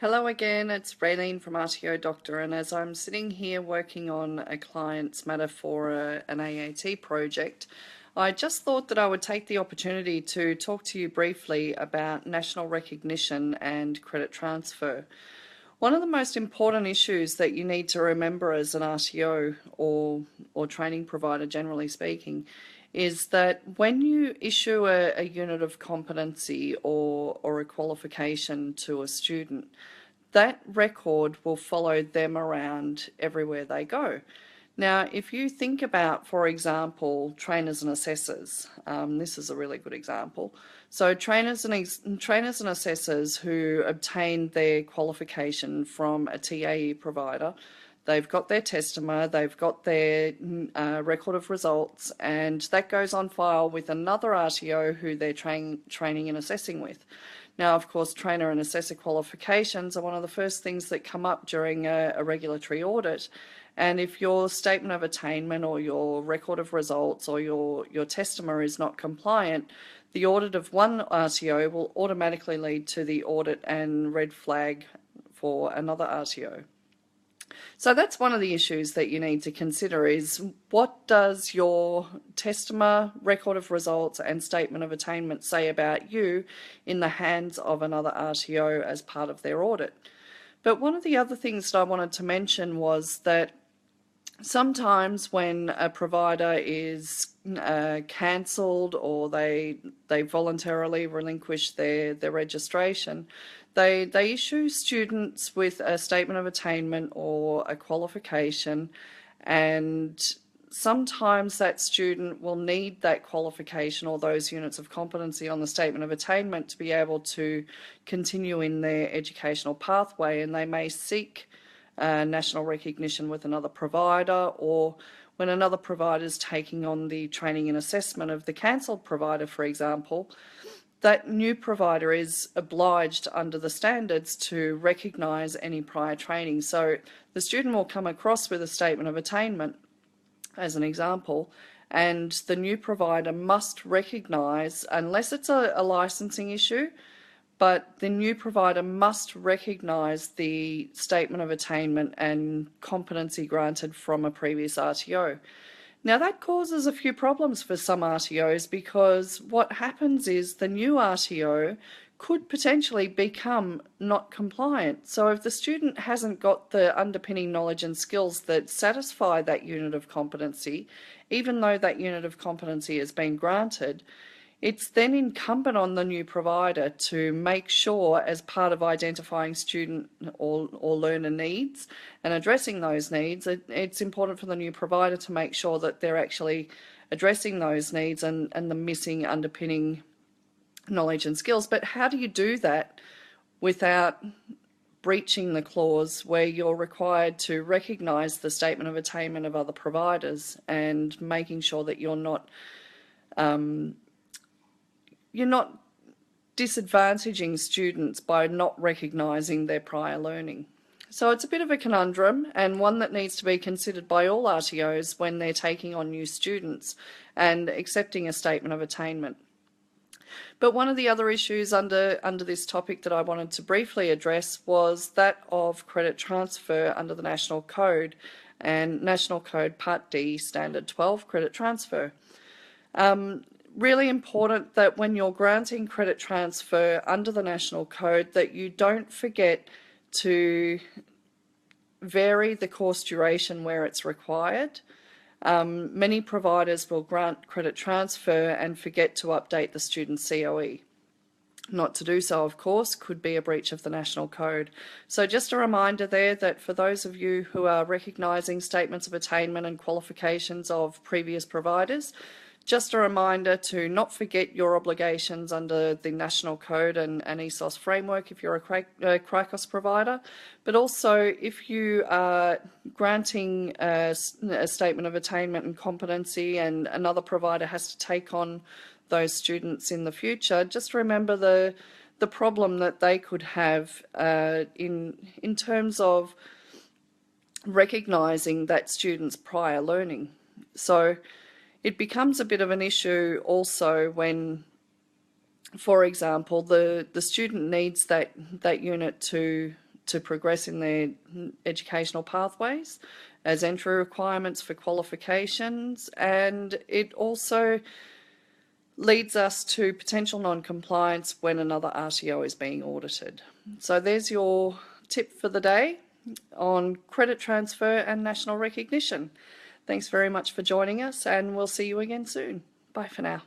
Hello again, it's Raylene from RTO Doctor, and as I'm sitting here working on a client's matter for an AAT project, I just thought that I would take the opportunity to talk to you briefly about national recognition and credit transfer. One of the most important issues that you need to remember as an RTO or training provider, generally speaking, is that when you issue a unit of competency or a qualification to a student, that record will follow them around everywhere they go. Now, if you think about, for example, trainers and assessors, this is a really good example. So trainers and assessors who obtain their qualification from a TAE provider, they've got their testament, they've got their record of results, and that goes on file with another RTO who they're training and assessing with. Now, of course, trainer and assessor qualifications are one of the first things that come up during a regulatory audit. And if your statement of attainment or your record of results or your testament is not compliant, the audit of one RTO will automatically lead to the audit and red flag for another RTO. So that's one of the issues that you need to consider is what does your testament, record of results and statement of attainment say about you in the hands of another RTO as part of their audit. But one of the other things that I wanted to mention was that sometimes when a provider is cancelled or they voluntarily relinquish their registration, they issue students with a statement of attainment or a qualification, and sometimes that student will need that qualification or those units of competency on the statement of attainment to be able to continue in their educational pathway, and they may seek national recognition with another provider, or when another provider is taking on the training and assessment of the cancelled provider, for example, that new provider is obliged under the standards to recognise any prior training. So the student will come across with a statement of attainment, as an example, and the new provider must recognise, unless it's a licensing issue, but the new provider must recognise the statement of attainment and competency granted from a previous RTO. Now that causes a few problems for some RTOs, because what happens is the new RTO could potentially become not compliant. So if the student hasn't got the underpinning knowledge and skills that satisfy that unit of competency, even though that unit of competency has been granted, it's then incumbent on the new provider to make sure, as part of identifying student or learner needs and addressing those needs, it's important for the new provider to make sure that they're actually addressing those needs and the missing underpinning knowledge and skills. But how do you do that without breaching the clause where you're required to recognise the statement of attainment of other providers and making sure that you're not disadvantaging students by not recognising their prior learning? So it's a bit of a conundrum, and one that needs to be considered by all RTOs when they're taking on new students and accepting a statement of attainment. But one of the other issues under this topic that I wanted to briefly address was that of credit transfer under the National Code and National Code Part D Standard 12 credit transfer. Really important that when you're granting credit transfer under the National Code that you don't forget to vary the course duration where it's required. Many providers will grant credit transfer and forget to update the student's COE. Not to do so, of course, could be a breach of the National Code. So just a reminder there that for those of you who are recognising statements of attainment and qualifications of previous providers, just a reminder to not forget your obligations under the National Code and ESOS framework if you're a CRICOS provider, but also if you are granting a statement of attainment and competency and another provider has to take on those students in the future, just remember the problem that they could have in terms of recognising that student's prior learning. So it becomes a bit of an issue also when, for example, the student needs that unit to to progress in their educational pathways as entry requirements for qualifications, and it also leads us to potential non-compliance when another RTO is being audited. So there's your tip for the day on credit transfer and national recognition. Thanks very much for joining us, and we'll see you again soon. Bye for now.